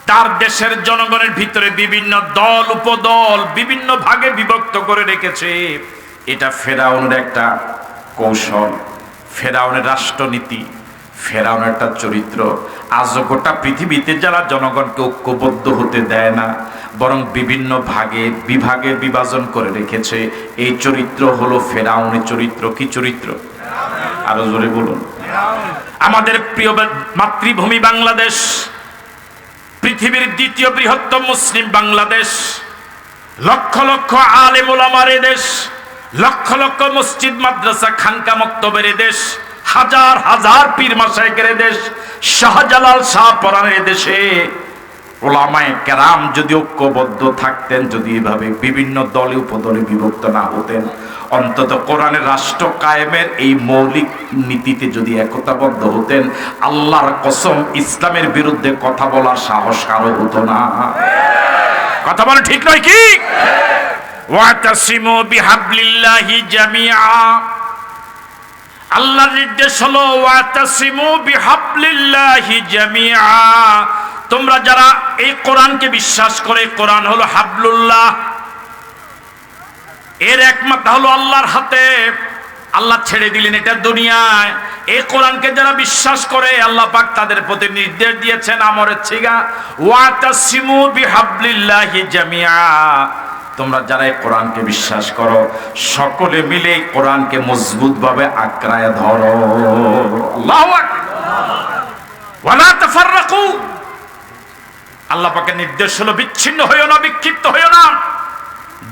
তার দেশের জনগণের ভিতরে বিভিন্ন দল উপদল বিভিন্ন ভাগে বিভক্ত করে রেখেছে। এটা ফেরাউনের একটা কৌশল, ফেরাউনের রাষ্ট্রনীতি, ফেরাউনের একটা চরিত্র। আজ গোটা পৃথিবীতে যারা জনগণকে ঐক্যবদ্ধ হতে দেয় না, বরং বিভিন্ন ভাগে বিভাগে বিভাজন করে রেখেছে, এই চরিত্র হলো ফেরাউনের চরিত্র। কি চরিত্র? আরো জোরে বলুন। আমাদের প্রিয় মাতৃভূমি বাংলাদেশ, পৃথিবীর দ্বিতীয় বৃহত্তম মুসলিম বাংলাদেশ, লক্ষ লক্ষ আলেম ওলামার দেশ, লক্ষ লক্ষ মসজিদ মাদ্রাসা খানকা মক্তবের দেশ, হাজার হাজার পীর মাশায়েখের দেশ, শাহজালাল শাহপরানের দেশে ওলামায়ে কেরাম যদি ঐক্যবদ্ধ থাকতেন, যদি এভাবে বিভিন্ন দলে উপদলে বিভক্ত না হতেন, অন্তত কোরআনের রাষ্ট্র কায়েমের এই মৌলিক নীতিতে যদি একতাবদ্ধ হতেন, আল্লাহর কসম ইসলামের বিরুদ্ধে কথা বলার সাহস কারো হতো না। কথা বলে ঠিক নয় কি? ওয়াতাসিমু বিহাবলিল্লাহি জামিআ, আল্লাহর নির্দেশ হলো ওয়াতাসিমু বিহাবলিল্লাহি জামিআ। তোমরা যারা এই কোরআনকে বিশ্বাস করে, কোরআন হলো হাবলুল্লাহ, এর একমাত্র হলো আল্লাহর হাতে। আল্লাহ ছেড়ে দিলেন এটা দুনিয়ায়। এই কোরআনকে যারা বিশ্বাস করে, আল্লাহ পাক তাদের প্রতি নির্দেশ দিয়েছেন আমরের ছিগা, ওয়াতাসিমু বিহাবলিল্লাহি জামিআ। তোমরা যারা এই কোরআনকে বিশ্বাস করো, সকলে মিলে কোরআনকে মজবুত ভাবে আঁকড়ায় ধরো। আল্লাহু আকবার। ওয়ালা তাফাররাকু, আল্লাহ পাকের নির্দেশ হলো বিচ্ছিন্ন হইও না, বিক্ষিপ্ত হইও না।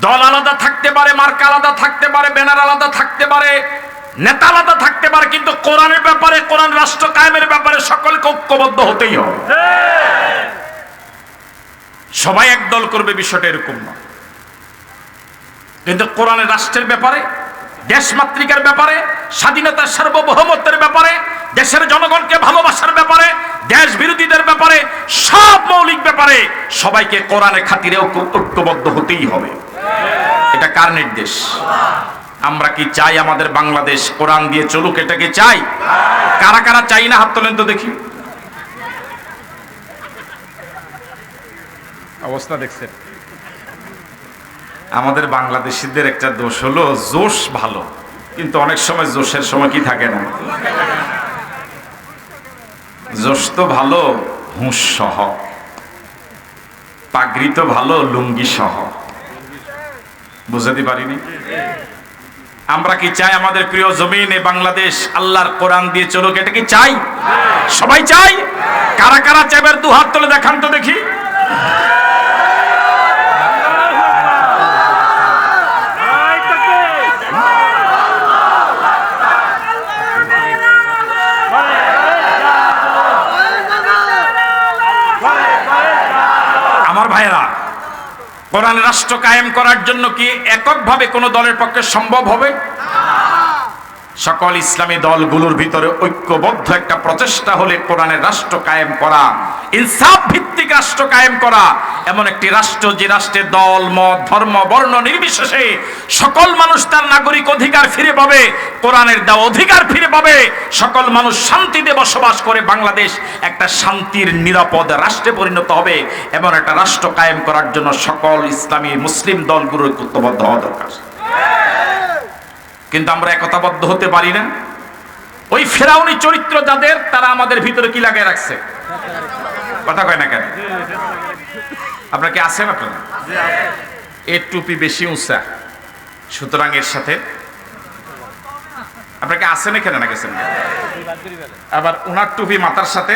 দল আলাদা থাকতে পারে, মার্কা আলাদা থাকতে পারে, ব্যানার আলাদা থাকতে পারে, নেতা আলাদা থাকতে পারে, কিন্তু কোরআনের ব্যাপারে, কোরআন রাষ্ট্র কায়েমের ব্যাপারে সকলকে ঐক্যবদ্ধ হতেই হবে। সবাই এক দল করবে বিষয়টা এরকম না, কিন্তু কোরআনের রাষ্ট্রের ব্যাপারে, দেশমাতৃকার ব্যাপারে, স্বাধীনতার সার্বভৌমত্বের ব্যাপারে, দেশের জনগণকে ভালোবাসার ব্যাপারে, দেশ বিরোধীদের ব্যাপারে, সব মৌলিক ব্যাপারে সবাইকে কোরআনের খাতিরে ঐক্যবদ্ধ হতেই হবে। এটা কার নির্দেশ? আমরা কি চাই আমাদের বাংলাদেশ কোরআন দিয়ে চলুক? এটা কি চাই? কারা কারা চাই না হাত তোলেন তো দেখি। অবস্থা দেখছেন? আমাদের বাংলাদেশিদের একটা দোষ হলো জোশ ভালো, কিন্তু অনেক সময় জোশের সময় কি থাকে না। জোশ তো ভালো হুঁশ সহ, পাগড়ি তো ভালো লুঙ্গি সহ। বুঝাতে পারিনি? আমরা কি চাই আমাদের প্রিয় জমিনে বাংলাদেশ আল্লাহর কোরআন দিয়ে চলুক? এটা কি চাই? সবাই চাই। কারা কারা চাইবার দু হাত তুলে দেখান তো দেখি। আমার ভাইয়েরা, কোরআন রাষ্ট্র কায়েম করার জন্য কি এককভাবে কোনো দলের পক্ষে সম্ভব হবে? সকল ইসলামী দলগুলোর ভিতরে ঐক্যবদ্ধ একটা প্রচেষ্টা হলে কোরআনের রাষ্ট্র কায়েম করা, ইনসাফ ভিত্তিক রাষ্ট্র কায়েম করা, এমন একটি রাষ্ট্র যে রাষ্ট্রে দল মত ধর্ম বর্ণ নির্বিশেষে সকল মানুষ তার নাগরিক অধিকার ফিরে পাবে, কোরআনের দেওয়া অধিকার ফিরে পাবে, সকল মানুষ শান্তিতে বসবাস করে বাংলাদেশ একটা শান্তির নিরাপদ রাষ্ট্রে পরিণত হবে। এমন একটা রাষ্ট্র কায়েম করার জন্য সকল ইসলামী মুসলিম দলগুলোর ঐক্যবদ্ধ হওয়া দরকার। কিন্তু আমরা একতাবদ্ধ হতে পারি না। ওই ফেরাউনি চরিত্র যাদের, তারা আমাদের ভিতরে কি লাগায় রাখছে? কথা কয় না কেন? আপনার কি আছেন? আপনারা এর টুপি বেশি উঁচা, সুতরাং এর সাথে আপনাকে আসেন এখানে না গেছেন, আবার ওনার টুপি মাথার সাথে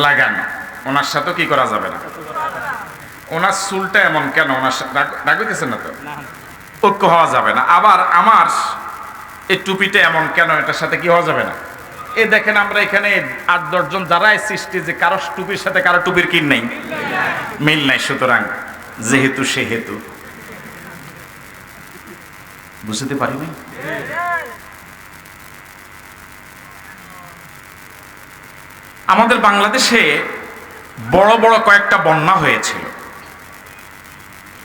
লাগান, ওনার সাথে কি করা যাবে না। ওনার চুলটা এমন কেন? ওনার রাগ হইতেছেন না তো? ঐক্য হওয়া যাবে না। আবার আমার এই টুপিটা এমন কেন? এটার সাথে কি হওয়া যাবে না। এই দেখেন আমরা এখানে ৮-১০ জন যারা সৃষ্টি, যে কারো টুপির সাথে কারো টুপির কি নেই, মিল নাই। সুতরাং যেহেতু সেহেতু, বুঝতে পারিনি। আমাদের বাংলাদেশে বড় বড় কয়েকটা বন্যা হয়েছিল।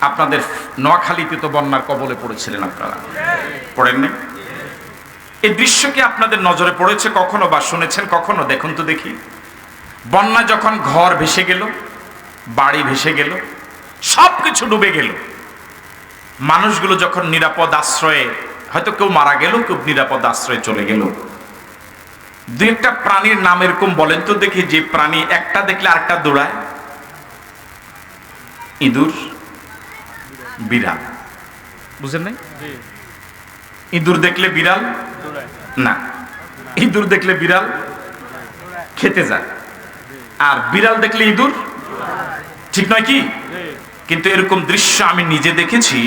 আপনাদের নোয়াখালীতে তো বন্যার কবলে পড়েছিলেন, আপনারা পড়েননি? এই দৃশ্য কি আপনাদের নজরে পড়েছে কখনো, বা শুনেছেন কখনো? দেখুন তো দেখি। বন্যা যখন ঘর ভেসে গেল, বাড়ি ভেসে গেল, সব কিছু ডুবে গেল, মানুষগুলো যখন নিরাপদ আশ্রয়ে, হয়তো কেউ মারা গেল, কেউ নিরাপদ আশ্রয়ে চলে গেল, দু একটা প্রাণীর নাম এরকম বলেন তো দেখি, যে প্রাণী একটা দেখলে আরেকটা দৌড়ায়? ইঁদুর, বিড়াল। বুঝেন নাই? ইঁদুর দেখলে বিড়াল না, ইঁদুর দেখলে বিড়াল খেতে যায়, আর বিড়াল দেখলে ইঁদুর, ঠিক নয় কি? কিন্তু এরকম দৃশ্য আমি নিজে দেখেছি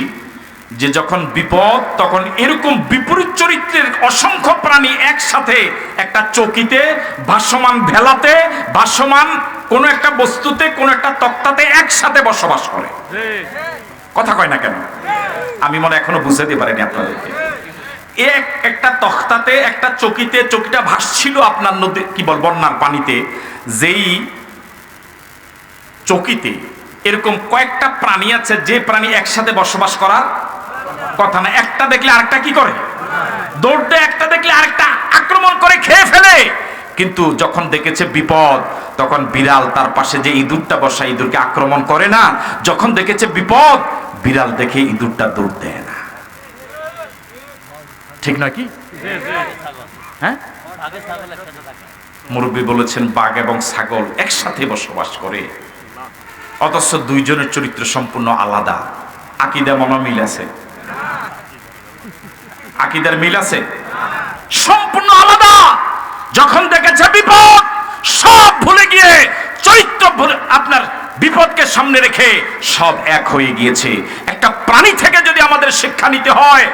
যে যখন বিপদ, তখন এরকম বিপরীত চরিত্রের অসংখ্য প্রাণী একসাথে একটা চৌকিতে, ভাসমান ভেলাতে, ভাসমান কোনো একটা বস্তুতে, কোনো একটা তক্তাতে একসাথে বসবাস করে। কথা কয় না কেন? আমি মনে এখনো বুঝাতে পারিনি আপনাদেরকে। একটা তক্তাতে, একটা চৌকিতে, চৌকিটা ভাসছিল আপনার নদী, কি বল, বন্যার পানিতে। যেই চৌকিতে এরকম কয়েকটা প্রাণী আছে, যে প্রাণী একসাথে বসবাস করার কথা না। একটা দেখলে আরেকটা কি করে? দৌড় দেয়। একটা দেখলে আরেকটা আক্রমণ করে খেয়ে ফেলে। কিন্তু যখন দেখেছে বিপদ, তখন বিড়াল তার পাশে যে ইঁদুরটা বসা, ইঁদুরকে আক্রমণ করে না। যখন দেখেছে বিপদ, বিড়াল দেখে ইঁদুরটা দৌড় দেয় না। ঠিক নয় কি? হ্যাঁ, মুরব্বী বলেছেন বাঘ এবং ছাগল একসাথে বসবাস করে, অথচ দুইজনের চরিত্র সম্পূর্ণ আলাদা। আকীদা মনে মিল আছে? আকীদার মিল আছে? সম্পূর্ণ আলাদা। যখন দেখেছে বিপদ, সব ভুলে গিয়ে, চরিত্র ভুলে, আপনার বিপদকে সামনে রেখে সব এক হয়ে গিয়েছে। একটা প্রাণী থেকে যদি আমাদের শিক্ষা নিতে হয়,